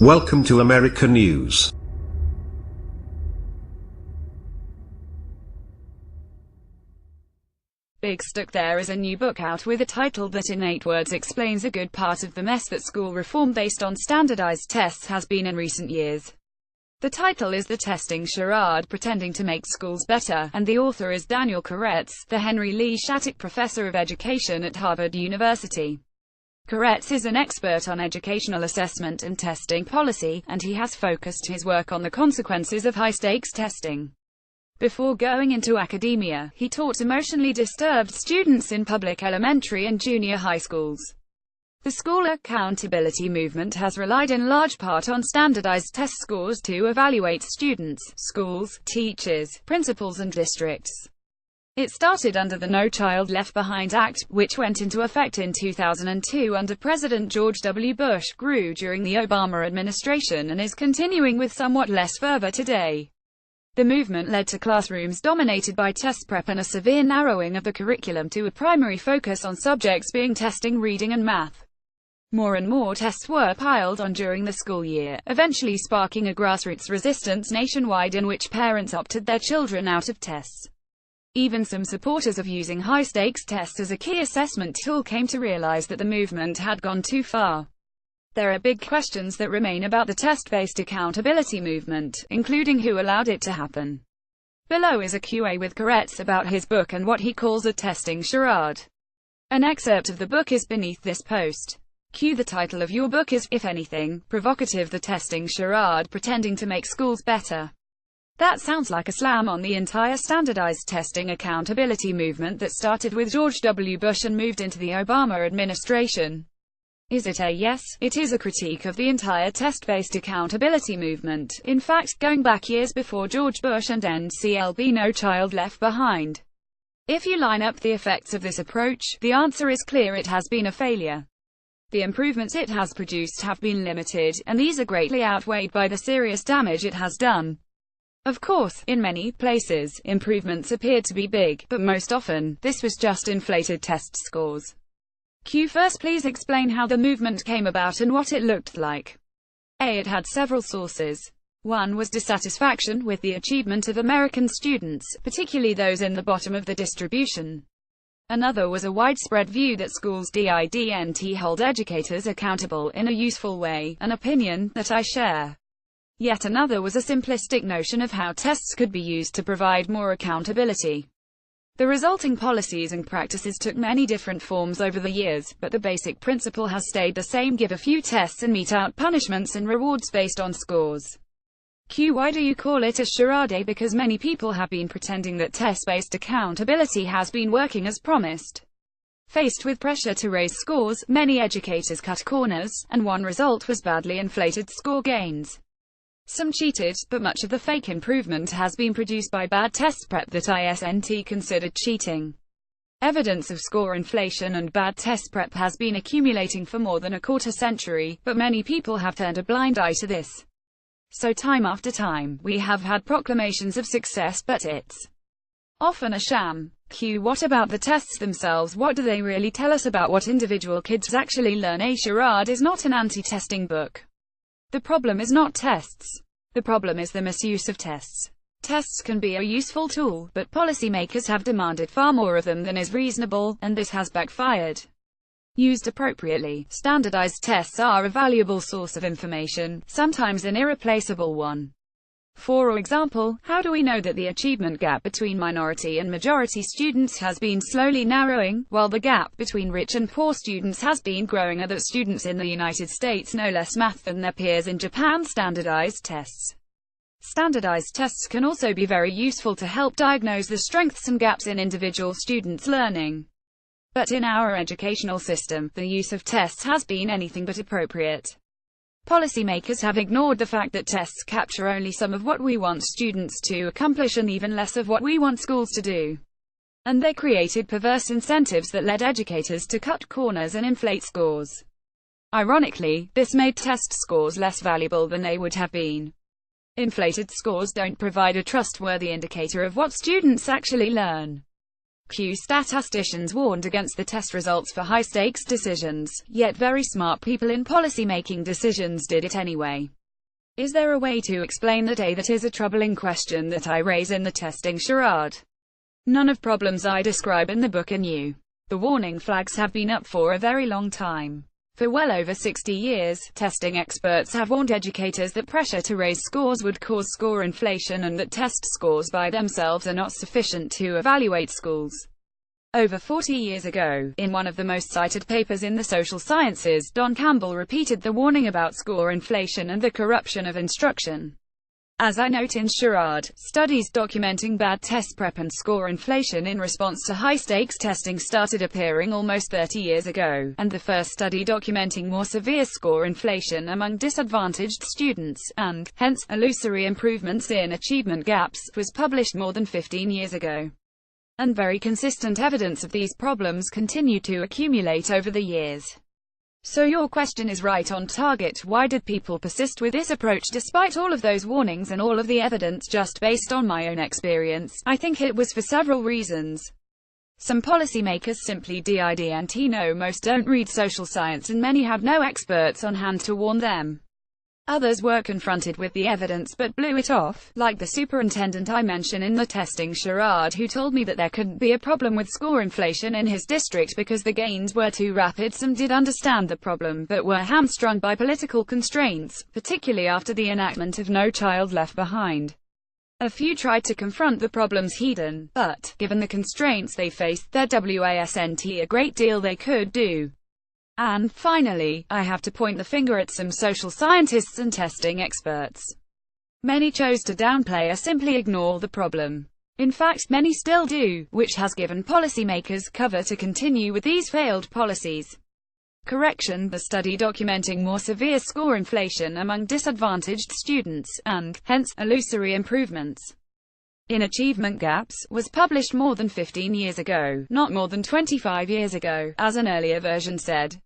Welcome to America News. Bigstock There is a new book out with a title that in 8 words explains a good part of the mess that school reform based on standardized tests has been in recent years. The title is The Testing Charade Pretending to Make Schools Better, and the author is Daniel Koretz, the Henry Lee Shattuck Professor of Education at Harvard University. Koretz is an expert on educational assessment and testing policy, and he has focused his work on the consequences of high-stakes testing. Before going into academia, he taught emotionally disturbed students in public elementary and junior high schools. The school accountability movement has relied in large part on standardized test scores to evaluate students, schools, teachers, principals and districts. It started under the No Child Left Behind Act, which went into effect in 2002 under President George W. Bush, grew during the Obama administration and is continuing with somewhat less fervor today. The movement led to classrooms dominated by test prep and a severe narrowing of the curriculum to a primary focus on subjects being testing, reading and math. More and more tests were piled on during the school year, eventually sparking a grassroots resistance nationwide in which parents opted their children out of tests. Even some supporters of using high-stakes tests as a key assessment tool came to realize that the movement had gone too far. There are big questions that remain about the test-based accountability movement, including who allowed it to happen. Below is a Q&A with Koretz about his book and what he calls a testing charade. An excerpt of the book is beneath this post. The title of your book is, if anything, provocative: The Testing Charade Pretending to Make Schools Better. That sounds like a slam on the entire standardized testing accountability movement that started with George W. Bush and moved into the Obama administration. Is it a yes? It is a critique of the entire test-based accountability movement, in fact, going back years before George Bush and NCLB No Child Left Behind. If you line up the effects of this approach, the answer is clear: it has been a failure. The improvements it has produced have been limited, and these are greatly outweighed by the serious damage it has done. Of course, in many places, improvements appeared to be big, but most often, this was just inflated test scores. First, please explain how the movement came about and what it looked like. It had several sources. One was dissatisfaction with the achievement of American students, particularly those in the bottom of the distribution. Another was a widespread view that schools didn't hold educators accountable in a useful way, an opinion that I share. Yet another was a simplistic notion of how tests could be used to provide more accountability. The resulting policies and practices took many different forms over the years, but the basic principle has stayed the same: give a few tests and mete out punishments and rewards based on scores. Why do you call it a charade? Because many people have been pretending that test-based accountability has been working as promised. Faced with pressure to raise scores, many educators cut corners, and one result was badly inflated score gains. Some cheated, but much of the fake improvement has been produced by bad test prep that isn't considered cheating. Evidence of score inflation and bad test prep has been accumulating for more than a quarter century, but many people have turned a blind eye to this. So time after time, we have had proclamations of success, but it's often a sham. What about the tests themselves? What do they really tell us about what individual kids actually learn? A charade is not an anti-testing book. The problem is not tests. The problem is the misuse of tests. Tests can be a useful tool, but policymakers have demanded far more of them than is reasonable, and this has backfired. Used appropriately, standardized tests are a valuable source of information, sometimes an irreplaceable one. For example, how do we know that the achievement gap between minority and majority students has been slowly narrowing, while the gap between rich and poor students has been growing, or that students in the United States know less math than their peers in Japan? Standardized tests. Standardized tests can also be very useful to help diagnose the strengths and gaps in individual students' learning. But in our educational system, the use of tests has been anything but appropriate. Policymakers have ignored the fact that tests capture only some of what we want students to accomplish and even less of what we want schools to do. And they created perverse incentives that led educators to cut corners and inflate scores. Ironically, this made test scores less valuable than they would have been. Inflated scores don't provide a trustworthy indicator of what students actually learn. Statisticians warned against the test results for high-stakes decisions, yet very smart people in policy-making decisions did it anyway. Is there a way to explain the day? That is a troubling question that I raise in the testing charade. None of problems I describe in the book are new. The warning flags have been up for a very long time. For well over 60 years, testing experts have warned educators that pressure to raise scores would cause score inflation and that test scores by themselves are not sufficient to evaluate schools. Over 40 years ago, in one of the most cited papers in the social sciences, Don Campbell repeated the warning about score inflation and the corruption of instruction. As I note in Charade, studies documenting bad test prep and score inflation in response to high-stakes testing started appearing almost 30 years ago, and the first study documenting more severe score inflation among disadvantaged students, and, hence, illusory improvements in achievement gaps, was published more than 15 years ago. And very consistent evidence of these problems continue to accumulate over the years. So your question is right on target. Why did people persist with this approach despite all of those warnings and all of the evidence? Just based on my own experience, I think it was for several reasons. Some policymakers simply didn't know. Most don't read social science and many have no experts on hand to warn them. Others were confronted with the evidence but blew it off, like the superintendent I mention in the testing charade who told me that there couldn't be a problem with score inflation in his district because the gains were too rapid. Some did understand the problem, but were hamstrung by political constraints, particularly after the enactment of No Child Left Behind. A few tried to confront the problems head-on, but, given the constraints they faced, there wasn't a great deal they could do. And, finally, I have to point the finger at some social scientists and testing experts. Many chose to downplay or simply ignore the problem. In fact, many still do, which has given policymakers cover to continue with these failed policies. Correction: the study documenting more severe score inflation among disadvantaged students, and, hence, illusory improvements in achievement gaps, was published more than 15 years ago, not more than 25 years ago, as an earlier version said.